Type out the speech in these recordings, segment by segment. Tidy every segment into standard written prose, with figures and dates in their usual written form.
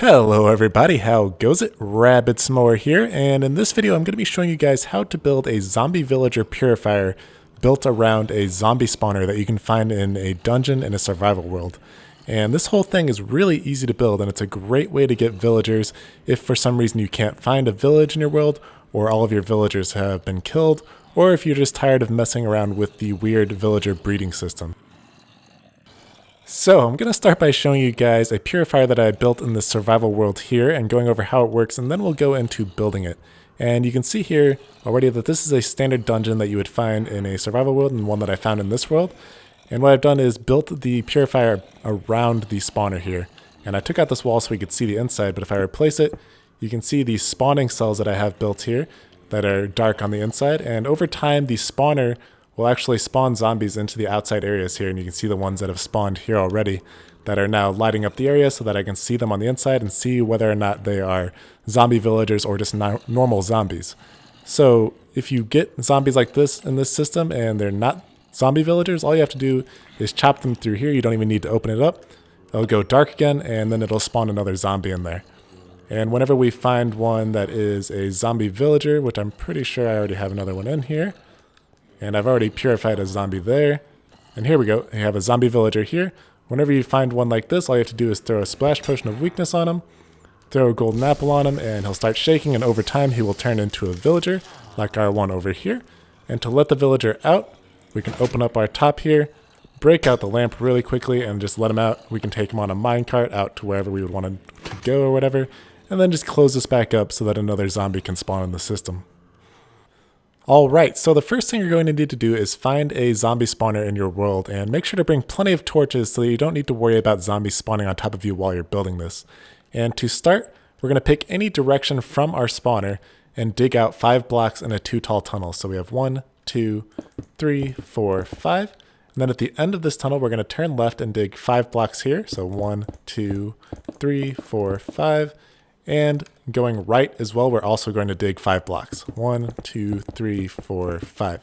Hello everybody, how goes it? Rabbitsmore here, and in this video I'm going to be showing you guys how to build a zombie villager purifier built around a zombie spawner that you can find in a dungeon in a survival world. And this whole thing is really easy to build, and it's a great way to get villagers if for some reason you can't find a village in your world, or all of your villagers have been killed, or if you're just tired of messing around with the weird villager breeding system. So I'm going to start by showing you guys a purifier that I built in the survival world here and going over how it works, and then we'll go into building it. And you can see here already that this is a standard dungeon that you would find in a survival world and one that I found in this world. And what I've done is built the purifier around the spawner here. And I took out this wall so we could see the inside, but if I replace it, you can see these spawning cells that I have built here that are dark on the inside. And over time, the spawner will actually spawn zombies into the outside areas here, and you can see the ones that have spawned here already that are now lighting up the area so that I can see them on the inside and see whether or not they are zombie villagers or just normal zombies. So if you get zombies like this in this system and they're not zombie villagers, all you have to do is chop them through here. You don't even need to open it up. It'll go dark again, and then it'll spawn another zombie in there. And whenever we find one that is a zombie villager, which I'm pretty sure I already have another one in here, and I've already purified a zombie there. And here we go. You have a zombie villager here. Whenever you find one like this, all you have to do is throw a splash potion of weakness on him, throw a golden apple on him, and he'll start shaking, and over time he will turn into a villager, like our one over here. And to let the villager out, we can open up our top here, break out the lamp really quickly, and just let him out. We can take him on a minecart out to wherever we would want him to go or whatever, and then just close this back up so that another zombie can spawn in the system. Alright, so the first thing you're going to need to do is find a zombie spawner in your world, and make sure to bring plenty of torches so that you don't need to worry about zombies spawning on top of you while you're building this. And to start, we're going to pick any direction from our spawner and dig out 5 blocks in a 2 tall tunnel. So we have 1, 2, 3, 4, 5. And then at the end of this tunnel, we're going to turn left and dig 5 blocks here. So 1, 2, 3, 4, 5. And going right as well, we're also going to dig 5 blocks. 1, 2, 3, 4, 5.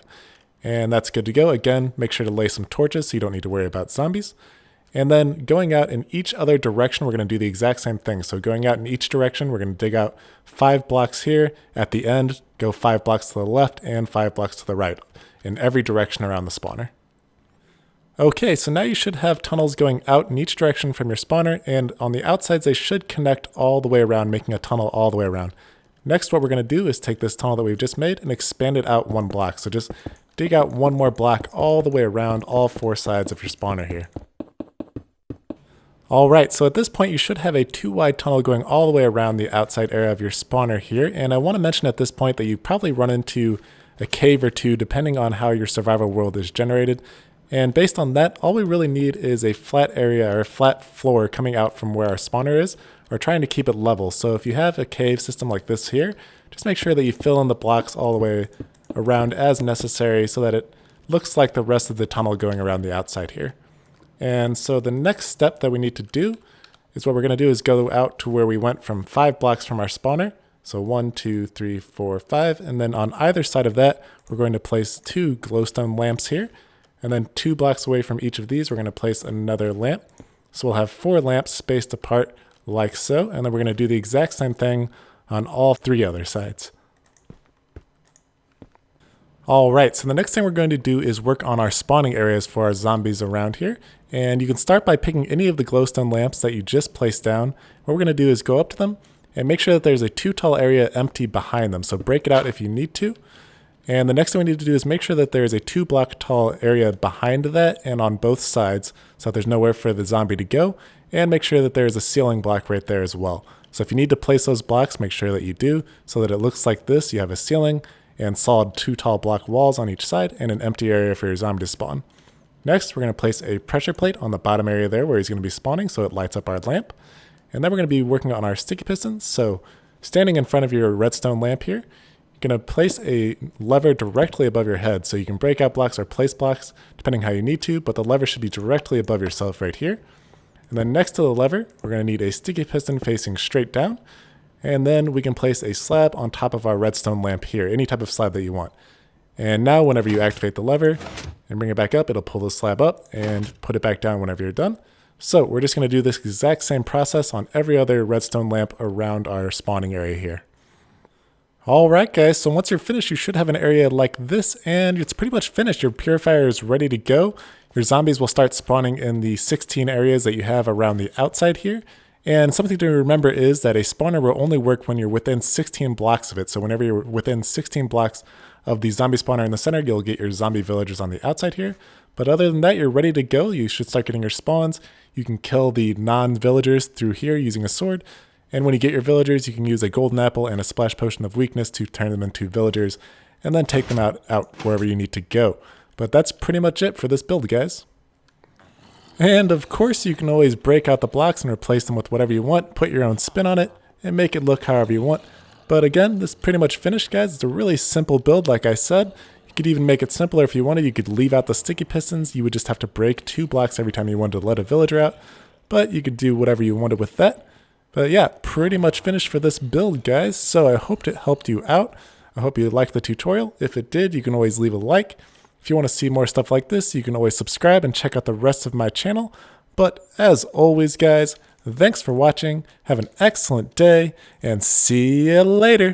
And that's good to go. Again, make sure to lay some torches so you don't need to worry about zombies. And then going out in each other direction, we're going to do the exact same thing. So going out in each direction, we're going to dig out 5 blocks here. At the end, go 5 blocks to the left and 5 blocks to the right in every direction around the spawner. Okay, so now you should have tunnels going out in each direction from your spawner, and on the outsides they should connect all the way around, making a tunnel all the way around. Next, what we're going to do is take this tunnel that we've just made and expand it out 1 block. So just dig out 1 more block all the way around all 4 sides of your spawner here. Alright, so at this point you should have a 2 wide tunnel going all the way around the outside area of your spawner here, and I want to mention at this point that you probably run into a cave or 2 depending on how your survival world is generated. And based on that, all we really need is a flat area or a flat floor coming out from where our spawner is. We're trying to keep it level. So if you have a cave system like this here, just make sure that you fill in the blocks all the way around as necessary so that it looks like the rest of the tunnel going around the outside here. And so the next step that we need to do is what we're going to do is go out to where we went from 5 blocks from our spawner. So 1, 2, 3, 4, 5. And then on either side of that, we're going to place 2 glowstone lamps here. And then 2 blocks away from each of these, we're going to place another lamp. So we'll have 4 lamps spaced apart like so. And then we're going to do the exact same thing on all 3 other sides. Alright, so the next thing we're going to do is work on our spawning areas for our zombies around here. And you can start by picking any of the glowstone lamps that you just placed down. What we're going to do is go up to them and make sure that there's a 2 tall area empty behind them. So break it out if you need to. And the next thing we need to do is make sure that there is a 2 block tall area behind that and on both sides so that there's nowhere for the zombie to go, and make sure that there is a ceiling block right there as well. So if you need to place those blocks, make sure that you do so that it looks like this. You have a ceiling and solid 2 tall block walls on each side and an empty area for your zombie to spawn. Next, we're going to place a pressure plate on the bottom area there where he's going to be spawning so it lights up our lamp. And then we're going to be working on our sticky pistons. So standing in front of your redstone lamp here, going to place a lever directly above your head so you can break out blocks or place blocks depending how you need to, but the lever should be directly above yourself right here. And then next to the lever, we're going to need a sticky piston facing straight down, and then we can place a slab on top of our redstone lamp here, any type of slab that you want. And now whenever you activate the lever and bring it back up, it'll pull the slab up and put it back down whenever you're done. So we're just going to do this exact same process on every other redstone lamp around our spawning area here. Alright guys, so once you're finished, you should have an area like this, and it's pretty much finished. Your purifier is ready to go. Your zombies will start spawning in the 16 areas that you have around the outside here. And something to remember is that a spawner will only work when you're within 16 blocks of it. So whenever you're within 16 blocks of the zombie spawner in the center, you'll get your zombie villagers on the outside here. But other than that, you're ready to go. You should start getting your spawns. You can kill the non-villagers through here using a sword. And when you get your villagers, you can use a golden apple and a splash potion of weakness to turn them into villagers, and then take them out wherever you need to go. But that's pretty much it for this build, guys. And of course, you can always break out the blocks and replace them with whatever you want, put your own spin on it, and make it look however you want. But again, this is pretty much finished, guys. It's a really simple build, like I said. You could even make it simpler if you wanted. You could leave out the sticky pistons. You would just have to break 2 blocks every time you wanted to let a villager out. But you could do whatever you wanted with that. But yeah, pretty much finished for this build, guys. So I hoped it helped you out. I hope you liked the tutorial. If it did, you can always leave a like. If you want to see more stuff like this, you can always subscribe and check out the rest of my channel. But as always, guys, thanks for watching. Have an excellent day, and see you later.